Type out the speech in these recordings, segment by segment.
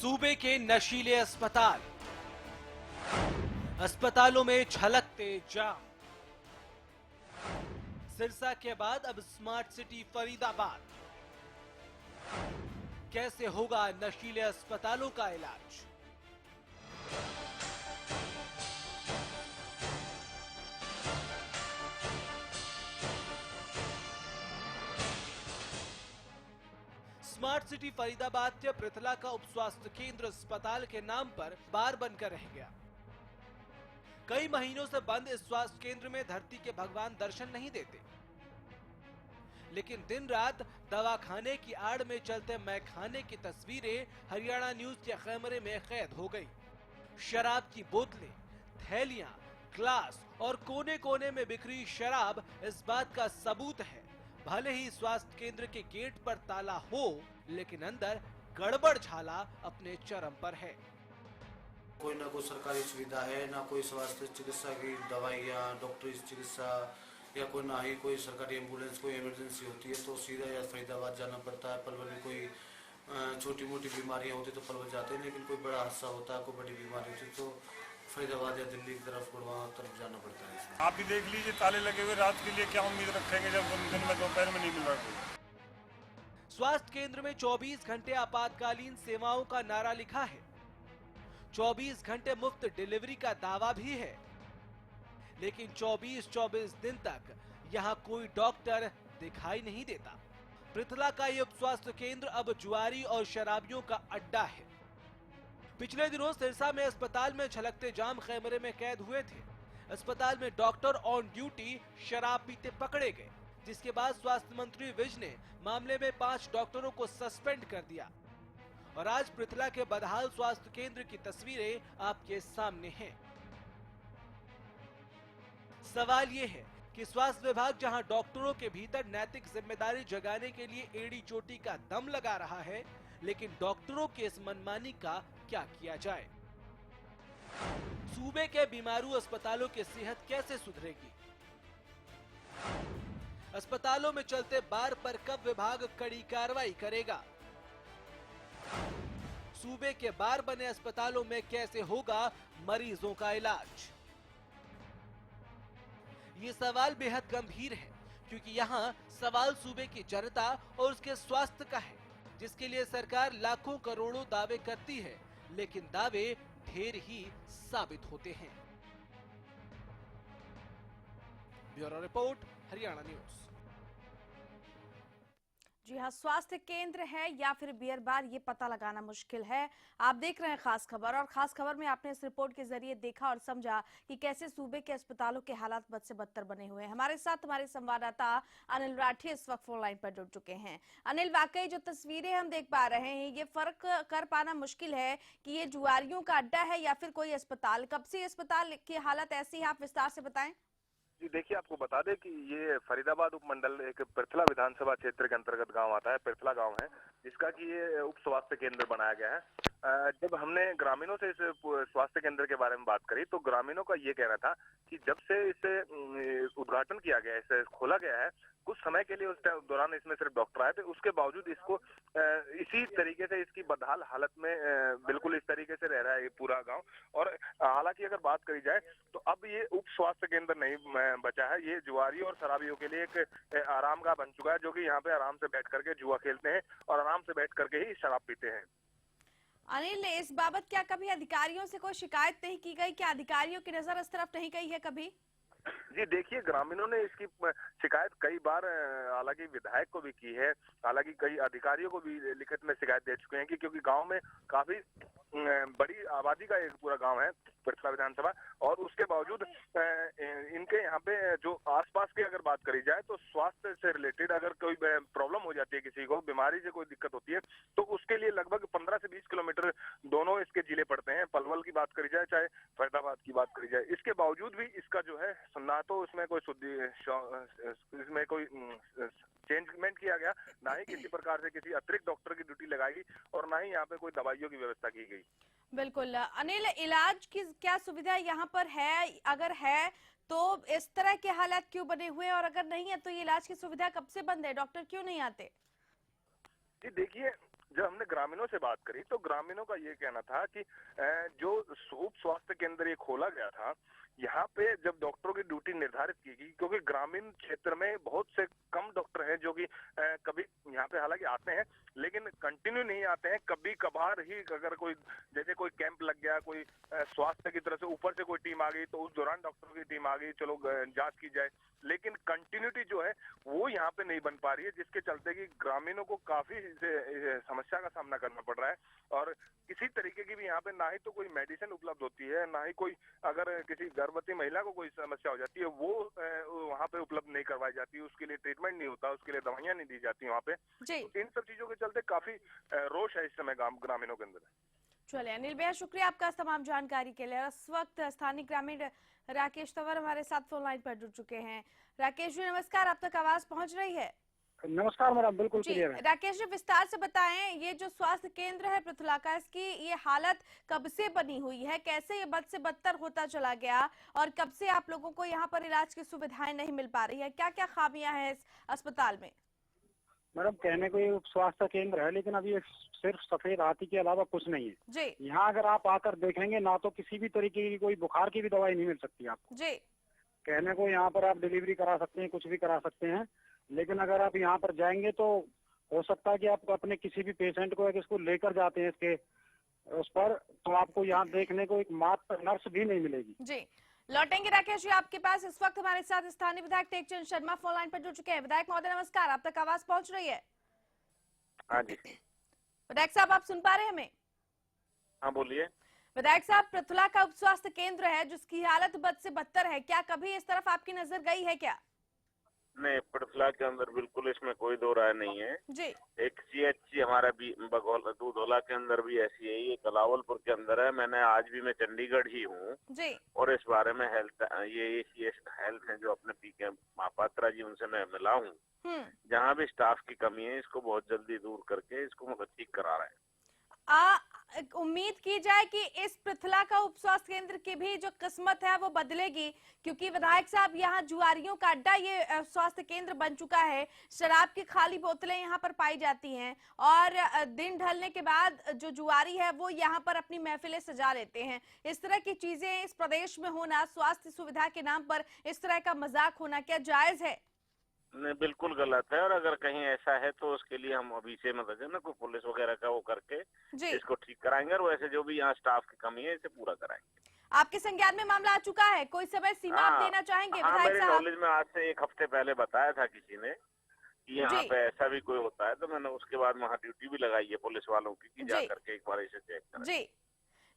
सूबे के नशीले अस्पतालों में छलकते जाम। सिरसा के बाद अब स्मार्ट सिटी फरीदाबाद। कैसे होगा नशीले अस्पतालों का इलाज? स्मार्ट सिटी फरीदाबाद के पृथला का उप स्वास्थ्य केंद्र अस्पताल के नाम पर बार बनकर रह गया। कई महीनों से बंद इस स्वास्थ्य केंद्र में धरती के भगवान दर्शन नहीं देते, लेकिन दिन रात दवाखाने की आड़ में चलते मैखाने की तस्वीरें हरियाणा न्यूज के कैमरे में कैद हो गई। शराब की बोतलें, थैलियां, ग्लास और कोने कोने में बिखरी शराब इस बात का सबूत है। भले ही स्वास्थ्य केंद्र के गेट पर ताला हो, लेकिन अंदर गड़बड़ झाला अपने चरम पर है। कोई ना कोई सरकारी सुविधा है, ना कोई स्वास्थ्य चिकित्सा की दवाइयाँ, डॉक्टरी चिकित्सा या कोई ना ही कोई सरकारी एम्बुलेंस, कोई इमरजेंसी होती है तो सीधा या फरीदाबाद जाना पड़ता है। पलवल में कोई छोटी मोटी बीमारियाँ होती तो पलवल जाते हैं, लेकिन कोई बड़ा हादसा होता है, कोई बड़ी बीमारी होती तो फरीदाबाद या दिल्ली की तरफ गुड़गांव तरफ जाना पड़ता है। आप भी देख लीजिए, ताले लगे हुए, रात के लिए क्या उम्मीद रखेंगे जब दिन में दोपहर में नहीं मिल रहा। स्वास्थ्य केंद्र में 24 घंटे आपातकालीन सेवाओं का नारा लिखा है, 24 घंटे मुफ्त डिलीवरी का दावा भी है, लेकिन 24 दिन तक यहाँ कोई डॉक्टर दिखाई नहीं देता। पृथला का ये उप स्वास्थ्य केंद्र अब जुआरी और शराबियों का अड्डा है। पिछले दिनों सिरसा में अस्पताल में झलकते जाम कैमरे में कैद हुए थे। अस्पताल में डॉक्टर ऑन ड्यूटी शराब पीते पकड़े गए, जिसके बाद स्वास्थ्य मंत्री विज ने मामले में 5 डॉक्टरों को सस्पेंड कर दिया। और आज पृथला के बदहाल स्वास्थ्य केंद्र की तस्वीरें आपके सामने हैं। सवाल ये है कि स्वास्थ्य विभाग जहां डॉक्टरों के भीतर नैतिक जिम्मेदारी जगाने के लिए एड़ी चोटी का दम लगा रहा है, लेकिन डॉक्टरों के इस मनमानी का क्या किया जाए? सूबे के बीमारू अस्पतालों की सेहत कैसे सुधरेगी? अस्पतालों में चलते बार पर कब विभाग कड़ी कार्रवाई करेगा? सूबे के बार बने अस्पतालों में कैसे होगा मरीजों का इलाज? ये सवाल बेहद गंभीर है, क्योंकि यहाँ सवाल सूबे की जनता और उसके स्वास्थ्य का है, जिसके लिए सरकार लाखों करोड़ों दावे करती है, लेकिन दावे ढेर ही साबित होते हैं। Bureau report, Haryana news. जी हाँ, स्वास्थ्य केंद्र है या फिर बियर बार, ये पता लगाना मुश्किल है। आप देख रहे हैं खास खबर, और खास खबर में आपने इस रिपोर्ट के जरिए देखा और समझा कि कैसे सूबे के अस्पतालों के हालात बद से बदतर बने हुए हैं। हमारे साथ हमारे संवाददाता अनिल राठी इस वक्त फोन लाइन पर जुड़ चुके हैं। अनिल, वाकई जो तस्वीरें हम देख पा रहे हैं, ये फर्क कर पाना मुश्किल है कि ये जुआरियों का अड्डा है या फिर कोई अस्पताल। कब से अस्पताल की हालत ऐसी है, आप विस्तार से बताएं। जी देखिए, आपको बता दें कि ये फरीदाबाद उपमंडल एक पृथला विधानसभा क्षेत्र के अंतर्गत गांव आता है। पृथला गांव है, जिसका कि ये उप स्वास्थ्य केंद्र बनाया गया है। जब हमने ग्रामीणों से इस स्वास्थ्य केंद्र के बारे में बात करी तो ग्रामीणों का ये कहना था कि जब से इसे उद्घाटन किया गया है, इसे खोला गया है, कुछ समय के लिए उस दौरान इसमें सिर्फ डॉक्टर आए थे, उसके बावजूद इसको इसी तरीके से, इसकी बदहाल हालत में बिल्कुल इस तरीके से रह रहा है ये पूरा गांव। और हालांकि अगर बात करी जाए तो अब ये उप स्वास्थ्य केंद्र नहीं बचा है, ये जुआरी और शराबियों के लिए एक आराम गाह बन चुका है, जो कि यहाँ पे आराम से बैठ करके जुआ खेलते हैं और आराम से बैठ करके ही शराब पीते हैं। अनिल, इस बाबत क्या कभी अधिकारियों से कोई शिकायत नहीं की गई? क्या अधिकारियों की नजर इस तरफ नहीं गई है कभी? जी देखिए, ग्रामीणों ने इसकी शिकायत कई बार हालांकि विधायक को भी की है, हालांकि कई अधिकारियों को भी लिखित में शिकायत दे चुके हैं कि क्योंकि गांव में काफी बड़ी आबादी का एक पूरा गांव है पृथला विधानसभा, और उसके बावजूद इनके यहाँ पे जो आसपास की अगर बात करी जाए तो स्वास्थ्य से रिलेटेड अगर कोई प्रॉब्लम हो जाती है, किसी को बीमारी से कोई दिक्कत होती है, तो उसके लिए लगभग 15 से 20 किलोमीटर दोनों इसके जिले पड़ते हैं। पलवल की बात करी जाए चाहे फरीदाबाद की बात करी जाए, इसके बावजूद भी इसका जो है ना तो इसमें कोई इसमें कोई चेंजमेंट किया गया, ना ही किसी प्रकार से किसी अतिरिक्त डॉक्टर की ड्यूटी लगाई, और ना ही यहाँ पे कोई दवाइयों की व्यवस्था की गई। बिल्कुल अनिल, इलाज की क्या सुविधा यहाँ पर है? अगर है तो इस तरह के हालात क्यों बने हुए हैं, और अगर नहीं है तो ये इलाज की सुविधा कब से बंद है? डॉक्टर क्यों नहीं आते? जी देखिए, जब हमने ग्रामीणों से बात करी तो ग्रामीणों का ये कहना था कि जो उप स्वास्थ्य केंद्र ये खोला गया था, यहाँ पे जब डॉक्टरों की ड्यूटी निर्धारित की गई, क्योंकि ग्रामीण क्षेत्र में बहुत से कम डॉक्टर हैं जो कि कभी यहाँ पे हालांकि आते हैं लेकिन कंटिन्यू नहीं आते हैं, कभी कभार ही अगर कोई जैसे कोई कैंप लग गया, कोई स्वास्थ्य की तरफ से ऊपर से कोई टीम आ गई तो उस दौरान डॉक्टरों की टीम आ गई, चलो जांच की जाए, लेकिन कंटिन्यूटी जो है वो यहाँ पे नहीं बन पा रही है, जिसके चलते कि ग्रामीणों को काफी समस्या का सामना करना पड़ रहा है। और किसी तरीके की भी यहाँ पे ना ही तो कोई मेडिसिन उपलब्ध होती है, ना ही कोई अगर किसी गर्भवती महिला को कोई समस्या हो जाती है वो वहाँ पे उपलब्ध नहीं करवाई जाती, उसके लिए ट्रीटमेंट नहीं होता, उसके लिए दवाइयाँ नहीं दी जाती वहाँ पे। तो इन सब चीजों के चलते काफी रोष है इस समय ग्रामीणों के अंदर। चलिए अनिल भैया, शुक्रिया आपका तमाम जानकारी के लिए। और इस वक्त स्थानीय ग्रामीण राकेश तंवर हमारे साथ फोन लाइन पर जुड़ चुके हैं। राकेश जी नमस्कार, आप तक आवाज पहुंच रही है? नमस्कार मैडम, बिल्कुल क्लियर है। राकेश जी विस्तार से बताएं, ये जो स्वास्थ्य केंद्र है पृथला का, इसकी ये हालत कब से बनी हुई है, कैसे ये बद से बदतर होता चला गया, और कब से आप लोगों को यहाँ पर इलाज की सुविधाएं नहीं मिल पा रही है? क्या क्या खामियां हैं इस अस्पताल में? मैडम कहने को ये स्वास्थ्य केंद्र है, लेकिन अभी सिर्फ सफेद हाथी के अलावा कुछ नहीं है जी। यहाँ अगर आप आकर देखेंगे ना तो किसी भी तरीके की कोई बुखार की भी दवाई नहीं मिल सकती आपको जी। कहने को यहाँ पर आप डिलीवरी करा सकते हैं, कुछ भी करा सकते हैं, लेकिन अगर आप यहाँ पर जाएंगे तो हो सकता है कि आप अपने किसी भी पेशेंट को इसको लेकर जाते हैं इसके उस पर, तो आपको यहाँ देखने को एक मात्र नर्स भी नहीं मिलेगी। जी लौटेंगे राकेश जी आपके पास। इस वक्त हमारे साथ स्थानीय विधायक टेकचंद शर्मा फोन लाइन पर जुड़ चुके हैं। विधायक महोदय नमस्कार, आप तक आवाज पहुंच रही है? हाँ जी विधायक साहब आप सुन पा रहे हैं हमें? हाँ बोलिए। विधायक साहब, पृथला का उप स्वास्थ्य केंद्र है जिसकी हालत बद से बदतर है, क्या कभी इस तरफ आपकी नजर गई है क्या? नहीं, पृथला के अंदर बिल्कुल इसमें कोई दो राय नहीं है जी। एक CHC हमारा भी दूधौला के अंदर भी ऐसी है, ये कलावलपुर के अंदर है। मैंने आज भी मैं चंडीगढ़ ही हूँ जी। और इस बारे में हेल्थ है जो अपने PK महापात्रा जी उनसे मैं मिला हूँ, जहाँ भी स्टाफ की कमी है इसको बहुत जल्दी दूर करके इसको ठीक करा रहे हैं। उम्मीद की जाए कि इस पृथला का उप स्वास्थ्य केंद्र की भी जो किस्मत है वो बदलेगी, क्योंकि विधायक साहब यहाँ जुआरियों का अड्डा ये स्वास्थ्य केंद्र बन चुका है। शराब की खाली बोतलें यहाँ पर पाई जाती हैं और दिन ढलने के बाद जो जुआरी है वो यहाँ पर अपनी महफिलें सजा लेते हैं। इस तरह की चीजें इस प्रदेश में होना, स्वास्थ्य सुविधा के नाम पर इस तरह का मजाक होना क्या जायज है? नहीं, बिल्कुल गलत है, और अगर कहीं ऐसा है तो उसके लिए हम अभी से मतलब ना कोई पुलिस वगैरह का वो करके इसको ठीक कराएंगे, और वैसे जो भी यहाँ स्टाफ की कमी है इसे पूरा कराएंगे। आपके संज्ञान में मामला आ चुका है, कोई समय सीमा आप देना चाहेंगे? विधायक साहब, नॉलेज में आज से 1 हफ्ते पहले बताया था किसी ने कि यहाँ पे ऐसा भी कोई होता है, तो मैंने उसके बाद वहाँ ड्यूटी भी लगाई है पुलिस वालों की जा करके एक बार इसे चेक करें। जी,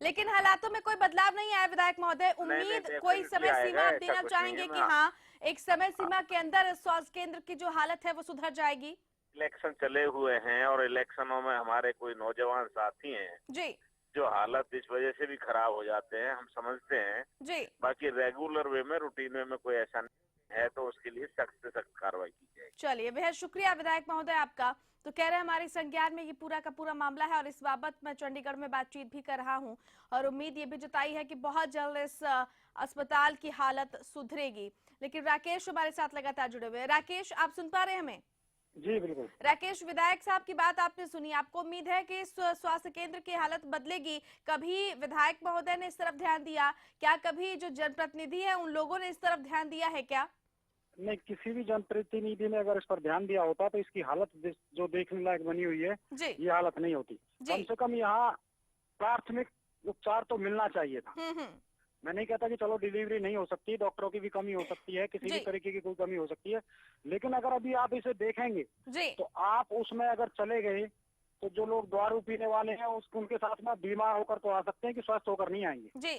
लेकिन हालातों में कोई बदलाव नहीं आया विधायक महोदय। उम्मीद कोई समय सीमा आप देना चाहेंगे कि हाँ एक समय सीमा के अंदर स्वास्थ्य केंद्र की जो हालत है वो सुधर जाएगी? इलेक्शन चले हुए हैं और इलेक्शनों में हमारे कोई नौजवान साथी हैं जी, जो हालत इस वजह से भी खराब हो जाते हैं, हम समझते हैं जी। बाकी रेगुलर वे में, रूटीन वे में कोई ऐसा नहीं है तो उसके लिए सख्त से सख्त कार्रवाई की जाएगी। चलिए, बेहद शुक्रिया विधायक महोदय आपका। तो कह रहे हैं हमारे संज्ञान में ये पूरा का पूरा मामला है और इस बाबत मैं चंडीगढ़ में बातचीत भी कर रहा हूं और उम्मीद ये भी जताई है कि बहुत जल्द इस अस्पताल की हालत सुधरेगी। लेकिन राकेश हमारे साथ लगातार जुड़े हुए हैं। राकेश, आप सुन पा रहे हैं हमें? जी बिल्कुल। राकेश, विधायक साहब की बात आपने सुनी, आपको उम्मीद है कि इस स्वास्थ्य केंद्र की हालत बदलेगी? कभी विधायक महोदय ने इस तरफ ध्यान दिया क्या? कभी जो जनप्रतिनिधि है उन लोगों ने इस तरफ ध्यान दिया है क्या? नहीं, किसी भी जनप्रतिनिधि ने अगर इस पर ध्यान दिया होता तो इसकी हालत जो देखने लायक बनी हुई है ये हालत नहीं होती। कम से कम यहाँ प्राथमिक उपचार तो मिलना चाहिए था। मैं नहीं कहता कि चलो डिलीवरी नहीं हो सकती, डॉक्टरों की भी कमी हो सकती है, किसी भी तरीके की कोई कमी हो सकती है, लेकिन अगर अभी आप इसे देखेंगे तो आप उसमें अगर चले गए तो जो लोग दारू पीने वाले हैं उनके साथ में बीमार होकर तो आ सकते हैं कि स्वस्थ होकर नहीं आएंगे जी।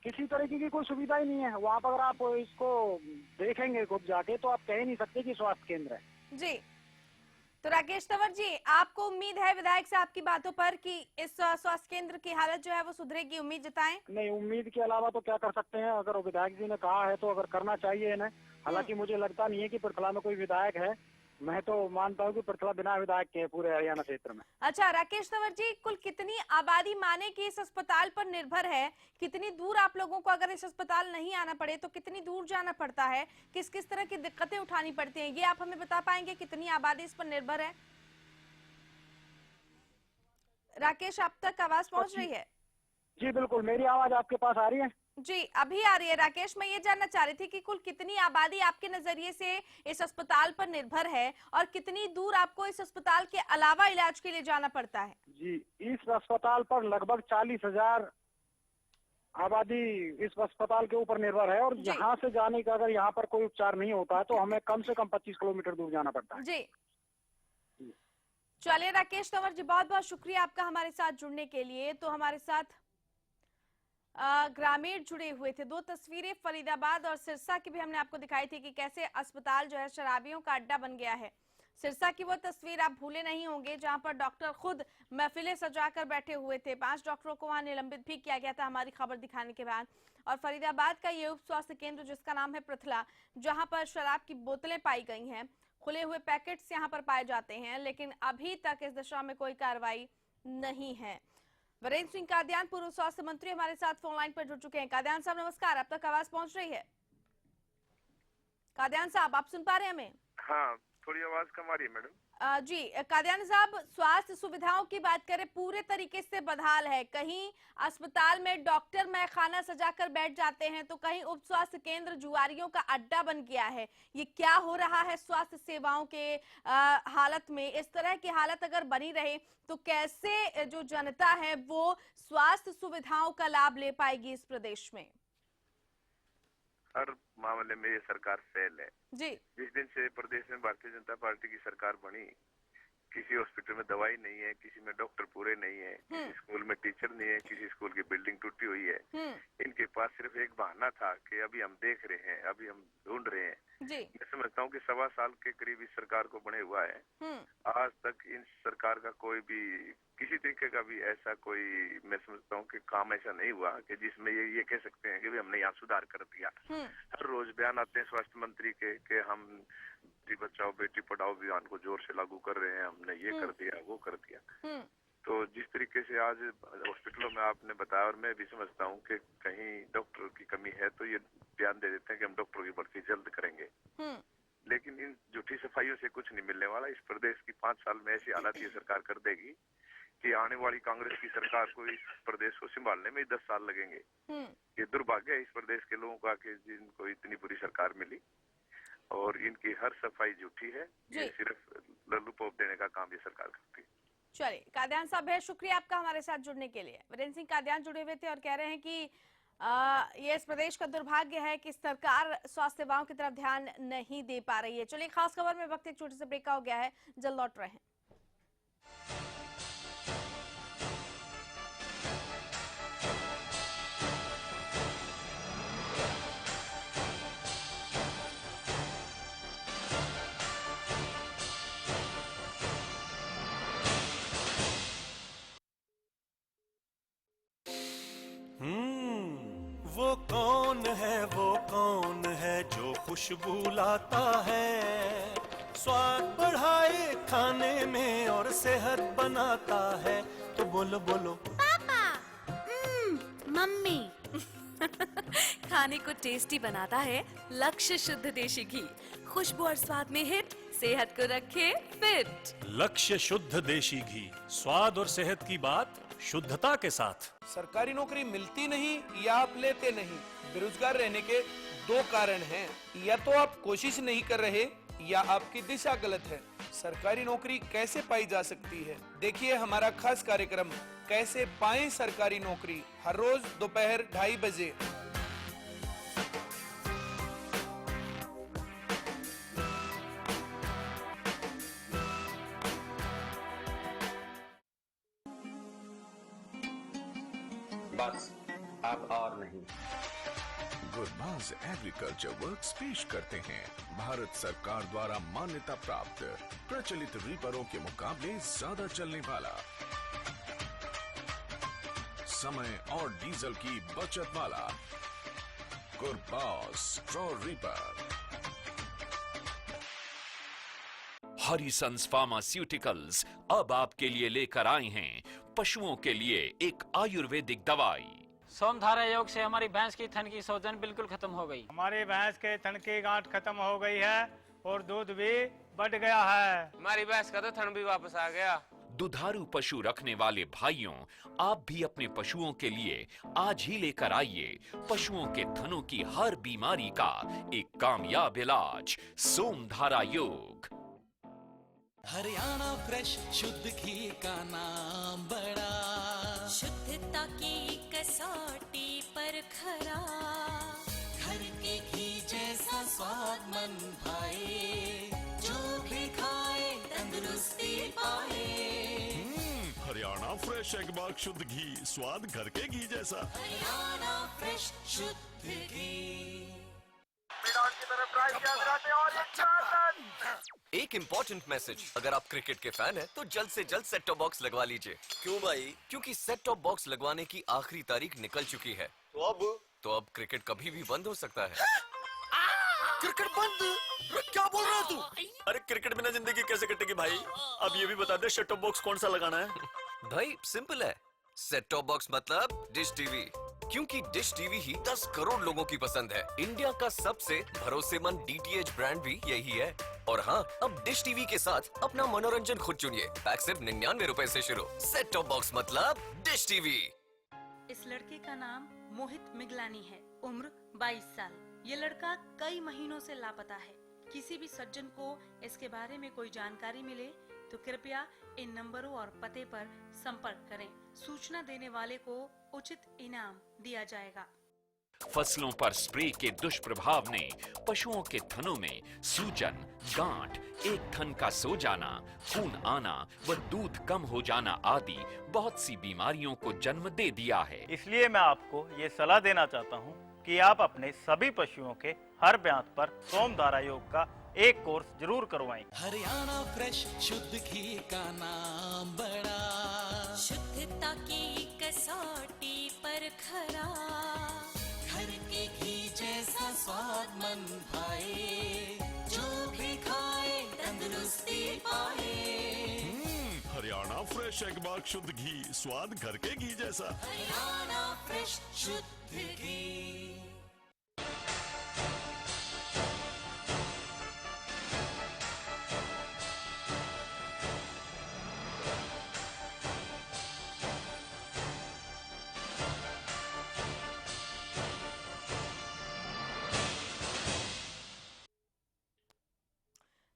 किसी तरीके की कोई सुविधा ही नहीं है वहाँ पर। अगर आप इसको देखेंगे खुद जाके तो आप कह ही नहीं सकते कि स्वास्थ्य केंद्र है जी। तो राकेश तंवर जी, आपको उम्मीद है विधायक साहब की बातों पर कि इस स्वास्थ्य केंद्र की हालत जो है वो सुधरेगी, उम्मीद जताएं? नहीं, उम्मीद के अलावा तो क्या कर सकते हैं। अगर विधायक जी ने कहा है तो अगर करना चाहिए इन्हें। हालांकि मुझे लगता नहीं है कि पृथला में कोई विधायक है, मैं तो मानता हूँ कि पृथला बिना विधायक के पूरे हरियाणा क्षेत्र में। अच्छा राकेश तंवर जी, कुल कितनी आबादी माने कि इस अस्पताल पर निर्भर है? कितनी दूर आप लोगों को अगर इस अस्पताल नहीं आना पड़े तो कितनी दूर जाना पड़ता है? किस किस तरह की दिक्कतें उठानी पड़ती हैं, ये आप हमें बता पाएंगे? कितनी आबादी इस पर निर्भर है? राकेश, आप तक आवाज पहुंच रही है? जी बिल्कुल, मेरी आवाज आपके पास आ रही है? जी अभी आ रही है। राकेश, मैं ये जानना चाह रही थी कि कुल कितनी आबादी आपके नजरिए से इस अस्पताल पर निर्भर है और कितनी दूर आपको इस अस्पताल के अलावा इलाज के लिए जाना पड़ता है? जी, इस अस्पताल पर लगभग 40,000 आबादी इस अस्पताल के ऊपर निर्भर है और यहाँ से जाने का अगर यहाँ पर कोई उपचार नहीं होता है तो हमें कम से कम 25 किलोमीटर दूर जाना पड़ता है। जी चलिए राकेश तंवर जी, बहुत बहुत शुक्रिया आपका हमारे साथ जुड़ने के लिए। तो हमारे साथ ग्रामीण जुड़े हुए थे। दो तस्वीरें फरीदाबाद और सिरसा की भी हमने आपको दिखाई थी कि कैसे अस्पताल जो है शराबियों का अड्डा बन गया है। सिरसा की वो तस्वीर आप भूले नहीं होंगे जहां पर डॉक्टर खुद महफिलें सजाकर बैठे हुए थे। 5 डॉक्टरों को वहां निलंबित भी किया गया था हमारी खबर दिखाने के बाद। और फरीदाबाद का ये उप स्वास्थ्य केंद्र जिसका नाम है पृथला, जहां पर शराब की बोतलें पाई गई हैं, खुले हुए पैकेट्स यहाँ पर पाए जाते हैं, लेकिन अभी तक इस दिशा में कोई कार्रवाई नहीं है। वीरेंद्र सिंह कादियान पूर्व स्वास्थ्य मंत्री हमारे साथ फोन लाइन पर जुड़ चुके हैं। कादियान साहब नमस्कार, आप तक आवाज पहुंच रही है? कादियान साहब, आप सुन पा रहे हैं हमें? हाँ, थोड़ी आवाज कम आ रही है मैडम। जी कादियान साहब, स्वास्थ्य सुविधाओं की बात करें पूरे तरीके से बदहाल है। कहीं अस्पताल में डॉक्टर मैखाना सजाकर बैठ जाते हैं तो कहीं उप स्वास्थ्य केंद्र जुआरियों का अड्डा बन गया है। ये क्या हो रहा है स्वास्थ्य सेवाओं के हालत में? इस तरह की हालत अगर बनी रहे तो कैसे जो जनता है वो स्वास्थ्य सुविधाओं का लाभ ले पाएगी इस प्रदेश में? हर मामले में ये सरकार फेल है जी। जिस दिन से प्रदेश में भारतीय जनता पार्टी की सरकार बनी, किसी हॉस्पिटल में दवाई नहीं है, किसी में डॉक्टर पूरे नहीं है, किसी स्कूल में टीचर नहीं है, किसी स्कूल की बिल्डिंग टूटी हुई है। इनके पास सिर्फ एक बहाना था कि अभी हम देख रहे हैं, अभी हम ढूंढ रहे हैं। जी। मैं समझता हूँ कि 1.25 साल के करीब इस सरकार को बने हुआ है। आज तक इन सरकार का कोई भी किसी तरीके का भी ऐसा कोई, मैं समझता हूँ कि काम ऐसा नहीं हुआ कि जिसमें ये कह सकते हैं कि भी हमने यहाँ सुधार कर दिया। हर रोज बयान आते हैं स्वास्थ्य मंत्री के कि हम बेटी बचाओ बेटी पढ़ाओ अभियान को जोर से लागू कर रहे हैं, हमने ये कर दिया वो कर दिया। तो जिस तरीके से आज हॉस्पिटलों में आपने बताया, और मैं भी समझता हूँ कि कहीं डॉक्टर की कमी है तो ये बयान दे देते हैं कि हम डॉक्टरों की भर्ती जल्द करेंगे, लेकिन इन झूठी सफाइयों से कुछ नहीं मिलने वाला। इस प्रदेश की 5 साल में ऐसी हालत ये सरकार कर देगी कि आने वाली कांग्रेस की सरकार को इस प्रदेश को संभालने में 10 साल लगेंगे। ये दुर्भाग्य है इस प्रदेश के लोगों का कि जिनको इतनी बुरी सरकार मिली और इनकी हर सफाई झूठी है। ये सिर्फ लल्लू पॉप देने का काम ये सरकार करती है। चलिए कादियान साहब, बहुत शुक्रिया आपका हमारे साथ जुड़ने के लिए। वीरेंद्र सिंह कादियान जुड़े हुए थे और कह रहे हैं कि ये इस प्रदेश का दुर्भाग्य है कि सरकार स्वास्थ्य सेवाओं की तरफ ध्यान नहीं दे पा रही है। चलिए खास खबर में वक्त एक छोटे से ब्रेक का हो गया है, जल्द लौट रहे हैं। वो कौन है जो खुशबू लाता है, स्वाद बढ़ाए खाने में और सेहत बनाता है? तो बोलो बोलो पापा। मम्मी। खाने को टेस्टी बनाता है लक्ष्य शुद्ध देशी घी, खुशबू और स्वाद में हिट, सेहत को रखे फिट। लक्ष्य शुद्ध देशी घी, स्वाद और सेहत की बात शुद्धता के साथ। सरकारी नौकरी मिलती नहीं या आप लेते नहीं, बेरोजगार रहने के 2 कारण हैं। या तो आप कोशिश नहीं कर रहे या आपकी दिशा गलत है। सरकारी नौकरी कैसे पाई जा सकती है, देखिए हमारा खास कार्यक्रम कैसे पाएं सरकारी नौकरी, हर रोज दोपहर 2:30 बजे। बस अब और नहीं। गुरबाज एग्रीकल्चर वर्क्स पेश करते हैं भारत सरकार द्वारा मान्यता प्राप्त प्रचलित रीपरों के मुकाबले ज्यादा चलने वाला, समय और डीजल की बचत वाला गुरबाज स्ट्रॉ रीपर। हरिसंस फार्मास्यूटिकल्स अब आपके लिए लेकर आए हैं पशुओं के लिए एक आयुर्वेदिक दवाई। सोमधारा योग से हमारी भैंस की थन की सूजन बिल्कुल खत्म हो गई। हमारी भैंस के थन की गांठ खत्म हो गई है और दूध भी बढ़ गया है। हमारी भैंस का तो थन भी वापस आ गया। दुधारू पशु रखने वाले भाइयों, आप भी अपने पशुओं के लिए आज ही लेकर आइए पशुओं के थनों की हर बीमारी का एक कामयाब इलाज, सोमधारा योग। हरियाणा फ्रेश शुद्ध घी का नाम बड़ा, शुद्धता की कसौटी पर खरा, घर के घी जैसा स्वाद मन भाए, जो भी खाए तंदुरुस्ती पाए। हरियाणा फ्रेश एगबाग शुद्ध घी, स्वाद घर के घी जैसा। हरियाणा फ्रेश शुद्ध घी। एक इम्पोर्टेंट मैसेज, अगर आप क्रिकेट के फैन हैं तो जल्द से जल्द सेट टॉप बॉक्स लगवा लीजिए। क्यों भाई? क्योंकि सेट टॉप बॉक्स लगवाने की आखिरी तारीख निकल चुकी है। तो अब क्रिकेट कभी भी बंद हो सकता है। क्रिकेट बंद? क्या बोल रहा तू? अरे क्रिकेट बिना जिंदगी कैसे कटेगी भाई? अब ये भी बता दे सेट टॉप बॉक्स कौन सा लगाना है? भाई सिंपल है, सेट टॉप बॉक्स मतलब डिश टीवी, क्योंकि डिश टीवी ही 10 करोड़ लोगों की पसंद है। इंडिया का सबसे भरोसेमंद डीटीएच ब्रांड भी यही है। और हाँ, अब डिश टीवी के साथ अपना मनोरंजन खुद चुनिए। पैक सिर्फ 99 रुपए से शुरू। सेट टॉप बॉक्स मतलब डिश टीवी। इस लड़के का नाम मोहित मिगलानी है, उम्र 22 साल। ये लड़का कई महीनों से लापता है। किसी भी सज्जन को इसके बारे में कोई जानकारी मिले तो कृपया इन नंबरों और पते पर संपर्क करें। सूचना देने वाले को उचित इनाम दिया जाएगा। फसलों पर स्प्रे के दुष्प्रभाव ने पशुओं के थनों में सूजन, गांठ, एक थन का सो जाना, खून आना व दूध कम हो जाना आदि बहुत सी बीमारियों को जन्म दे दिया है। इसलिए मैं आपको ये सलाह देना चाहता हूँ कि आप अपने सभी पशुओं के हर ब्यात पर सोमधारा योग का एक कोर्स जरूर करवाएं। हरियाणा फ्रेश शुद्ध घी का नाम बड़ा, शुद्धता की कसौटी पर खरा, घर के घी जैसा स्वाद मन भाए, जो भी खाए तंदुरुस्ती पाए। हरियाणा फ्रेश एगबाग शुद्ध घी, स्वाद घर के घी जैसा। हरियाणा फ्रेश शुद्ध घी।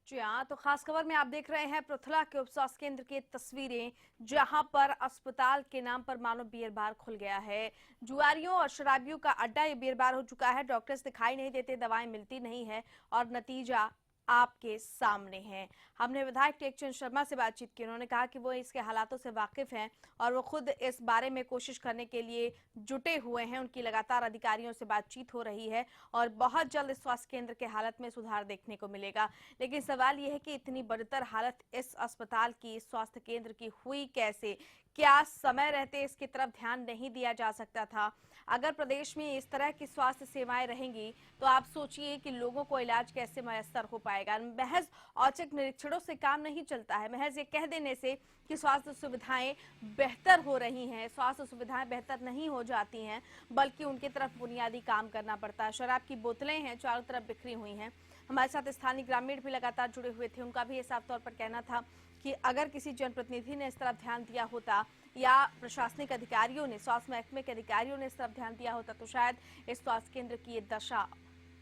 जी हाँ, तो खास खबर में आप देख रहे हैं पृथला के उप स्वास्थ्य केंद्र की तस्वीरें, जहां पर अस्पताल के नाम पर मानो बियर बार खुल गया है। जुआरियों और शराबियों का अड्डा ये बियर बार हो चुका है। डॉक्टर्स दिखाई नहीं देते, दवाएं मिलती नहीं है और नतीजा आपके सामने है। हमने विधायक टेकचंद शर्मा से बातचीत की। उन्होंने कहा कि वो इसके हालातों से वाकिफ हैं और वो खुद इस बारे में कोशिश करने के लिए जुटे हुए हैं। उनकी लगातार अधिकारियों से बातचीत हो रही है और बहुत जल्द इस स्वास्थ्य केंद्र के हालत में सुधार देखने को मिलेगा। लेकिन सवाल ये है कि इतनी बदतर हालत इस अस्पताल की, इस स्वास्थ्य केंद्र की हुई कैसे? क्या समय रहते इसकी तरफ ध्यान नहीं दिया जा सकता था? अगर प्रदेश में इस तरह की स्वास्थ्य सेवाएं रहेंगी तो आप सोचिए कि लोगों को इलाज कैसे मयस्सर हो पाएगा। महज औचक निरीक्षणों से काम नहीं चलता है। महज ये कह देने से कि स्वास्थ्य सुविधाएं बेहतर हो रही हैं, स्वास्थ्य सुविधाएं बेहतर नहीं हो जाती हैं, बल्कि उनकी तरफ बुनियादी काम करना पड़ता है। शराब की बोतलें हैं, चारों तरफ बिखरी हुई हैं। हमारे साथ स्थानीय ग्रामीण भी लगातार जुड़े हुए थे। उनका भी ये साफ तौर पर कहना था कि अगर किसी जनप्रतिनिधि ने इस तरफ ध्यान दिया होता या प्रशासनिक अधिकारियों ने, स्वास्थ्य महकमे के अधिकारियों ने इस तरफ ध्यान दिया होता तो शायद इस स्वास्थ्य केंद्र की ये दशा,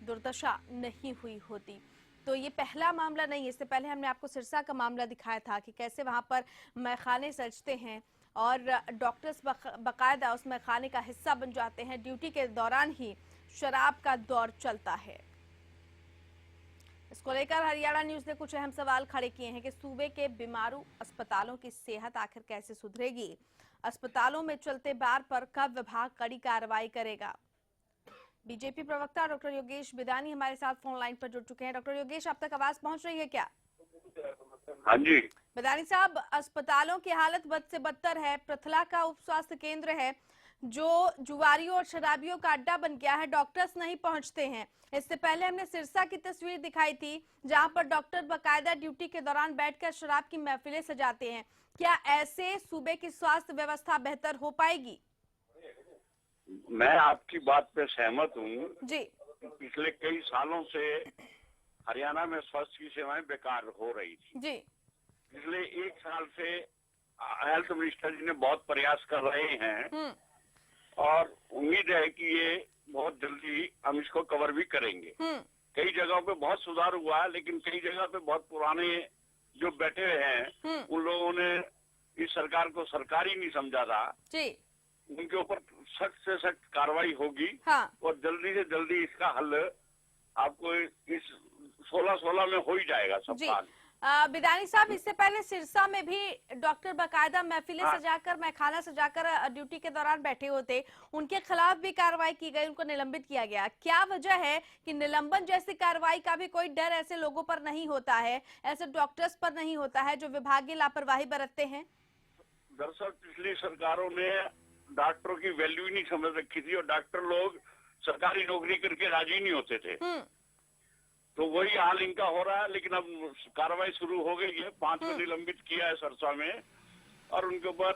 दुर्दशा नहीं हुई होती। तो ये पहला मामला नहीं है। इससे पहले हमने आपको सिरसा का मामला दिखाया था कि कैसे वहां पर मैखाने सजते हैं और डॉक्टर्स बकायदा उस मैखाने का हिस्सा बन जाते हैं। ड्यूटी के दौरान ही शराब का दौर चलता है। इसको लेकर हरियाणा न्यूज ने कुछ अहम सवाल खड़े किए हैं कि सूबे के बीमारू अस्पतालों की सेहत आखिर कैसे सुधरेगी। अस्पतालों में चलते बार पर कब विभाग कड़ी कार्रवाई करेगा। बीजेपी प्रवक्ता डॉक्टर योगेश बिदानी हमारे साथ फोन लाइन पर जुड़ चुके हैं। डॉक्टर योगेश, अब तक आवाज पहुंच रही है क्या? हाँ जी। बिदानी साहब, अस्पतालों की हालत बद से बदतर है। पृथला का उप स्वास्थ्य केंद्र है जो जुआरियों और शराबियों का अड्डा बन गया है। डॉक्टर्स नहीं पहुंचते हैं। इससे पहले हमने सिरसा की तस्वीर दिखाई थी जहां पर डॉक्टर बकायदा ड्यूटी के दौरान बैठकर शराब की महफिलें सजाते हैं। क्या ऐसे सूबे की स्वास्थ्य व्यवस्था बेहतर हो पाएगी? मैं आपकी बात पे सहमत हूँ जी। पिछले कई सालों से हरियाणा में स्वास्थ्य की सेवाएं बेकार हो रही थी जी। पिछले 1 साल से हेल्थ मिनिस्टर जी ने बहुत प्रयास कर रहे हैं और उम्मीद है कि ये बहुत जल्दी हम इसको कवर भी करेंगे। कई जगहों पे बहुत सुधार हुआ है, लेकिन कई जगह पे बहुत पुराने जो बैठे हुए हैं उन लोगों ने इस सरकार को सरकार ही नहीं समझा था जी। उनके ऊपर सख्त से सख्त कार्रवाई होगी। हाँ। और जल्दी से जल्दी इसका हल आपको इस 16 में हो ही जाएगा सब काम। बिदानी साहब, इससे पहले सिरसा में भी डॉक्टर बकायदा महफिलें सजाकर मैखाना सजाकर ड्यूटी के दौरान बैठे होते, उनके खिलाफ भी कार्रवाई की गई, उनको निलंबित किया गया। क्या वजह है कि निलंबन जैसी कार्रवाई का भी कोई डर ऐसे लोगों पर नहीं होता है, ऐसे डॉक्टर्स पर नहीं होता है जो विभागीय लापरवाही बरतते हैं? दरअसल पिछली सरकारों ने डॉक्टरों की वैल्यू ही नहीं समझ रखी थी और डॉक्टर लोग सरकारी नौकरी करके राजी नहीं होते थे। तो वही हाल इनका हो रहा है। लेकिन अब कार्रवाई शुरू हो गई है। 5 को निलंबित किया है सिरसा में और उनके ऊपर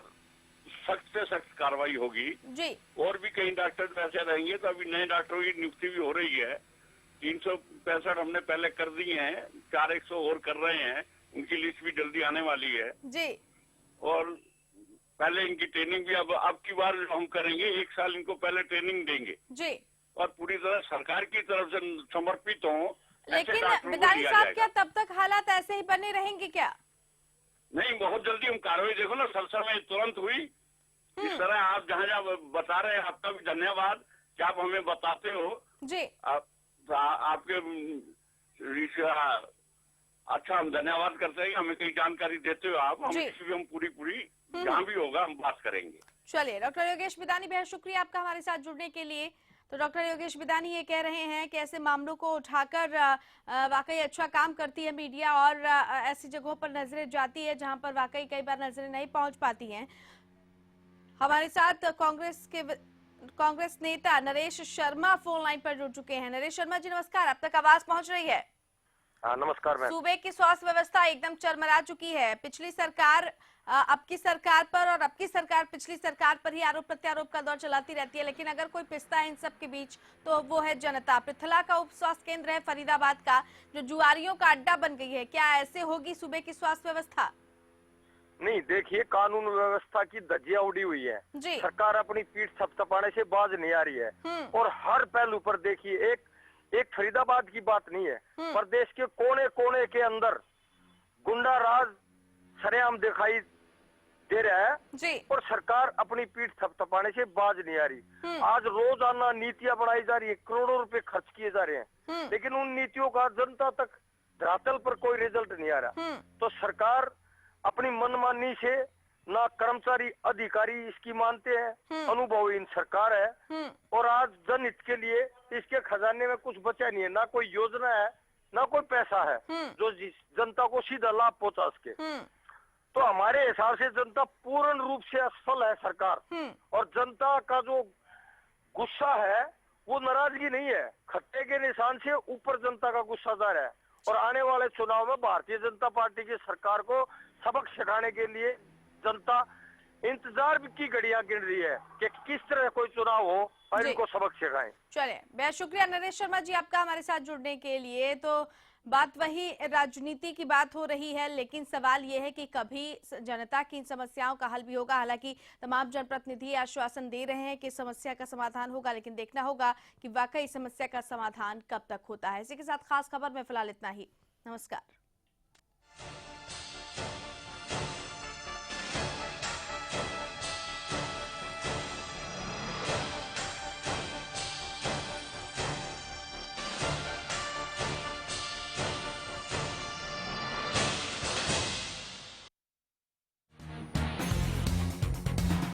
सख्त से सख्त कार्रवाई होगी जी। और भी कई डॉक्टर ऐसे रहेंगे तो अभी नए डॉक्टरों की नियुक्ति भी हो रही है। 365 हमने पहले कर दिए हैं, 400 और कर रहे हैं। उनकी लिस्ट भी जल्दी आने वाली है जी। और पहले इनकी ट्रेनिंग भी अब की बार हम करेंगे। 1 साल इनको पहले ट्रेनिंग देंगे जी और पूरी तरह सरकार की तरफ से समर्पित हो। लेकिन बिदानी साहब, क्या तब तक हालात ऐसे ही बने रहेंगे क्या? नहीं, बहुत जल्दी हम कार्रवाई, देखो ना सिरसा में तुरंत हुई। इस तरह आप जहाँ जहाँ बता रहे हैं, आपका भी धन्यवाद कि आप हमें बताते हो जी। आपके अच्छा, हम धन्यवाद करते हैं, हमें कई जानकारी देते हो आप। हम पूरी जहाँ भी होगा हम बात करेंगे। चलिए, डॉक्टर योगेश बिदानी, बेहद शुक्रिया आपका हमारे साथ जुड़ने के लिए। तो डॉक्टर योगेश बिदानी ये कह रहे हैं कि ऐसे मामलों को उठाकर वाकई अच्छा काम करती है मीडिया और ऐसी जगहों पर नजरें जाती है जहां पर वाकई कई बार नजरें नहीं पहुंच पाती हैं। हमारे साथ कांग्रेस नेता नरेश शर्मा फोन लाइन पर जुड़ चुके हैं। नरेश शर्मा जी नमस्कार, अब तक आवाज पहुंच रही है? हाँ नमस्कार मैम। सूबे की स्वास्थ्य व्यवस्था एकदम चरमरा चुकी है। पिछली सरकार अब की सरकार पर और अब की सरकार पिछली सरकार पर ही आरोप प्रत्यारोप का दौर चलाती रहती है, लेकिन अगर कोई पिसता है इन सब के बीच तो वो है जनता। पृथला का उप स्वास्थ्य केंद्र है फरीदाबाद का, जो जुआरियों का अड्डा बन गई है। क्या ऐसे होगी सूबे की स्वास्थ्य व्यवस्था? नहीं, देखिए कानून व्यवस्था की धज्जियां उड़ी हुई है जी। सरकार अपनी पीठ थपथपाने से बाज नहीं आ रही है और हर पहलू पर देखिए एक फरीदाबाद की बात नहीं है, प्रदेश के कोने कोने के अंदर गुंडा राज सरेआम दिखाई दे रहा है जी। और सरकार अपनी पीठ थपथपाने से बाज नहीं आ रही। आज रोजाना नीतियां बनाई जा रही है, करोड़ों रुपए खर्च किए जा रहे हैं, लेकिन उन नीतियों का जनता तक धरातल पर कोई रिजल्ट नहीं आ रहा। तो सरकार अपनी मनमानी से ना कर्मचारी अधिकारी इसकी मानते हैं, अनुभवहीन सरकार है और आज जनहित के लिए इसके खजाने में कुछ बचा नहीं है। ना कोई योजना है, ना कोई पैसा है जो जनता को सीधा लाभ पहुंचा सके। तो हमारे हिसाब से जनता पूर्ण रूप से असफल है सरकार और जनता का जो गुस्सा है वो नाराजगी नहीं है, खट्टे के निशान से ऊपर जनता का गुस्सा जा रहा है। और आने वाले चुनाव में भारतीय जनता पार्टी की सरकार को सबक सिखाने के लिए जनता इंतजार की घड़ियां गिन रही है कि किस तरह कोई चुनाव हो और इनको सबक सिखाएं। चलिए, बेहद शुक्रिया नरेश शर्मा जी आपका हमारे साथ जुड़ने के लिए। तो बात वही राजनीति की बात हो रही है, लेकिन सवाल यह है कि कभी जनता की इन समस्याओं का हल भी होगा। हालांकि तमाम जनप्रतिनिधि आश्वासन दे रहे हैं कि समस्या का समाधान होगा, लेकिन देखना होगा कि वाकई समस्या का समाधान कब तक होता है। इसी के साथ खास खबर में फिलहाल इतना ही। नमस्कार।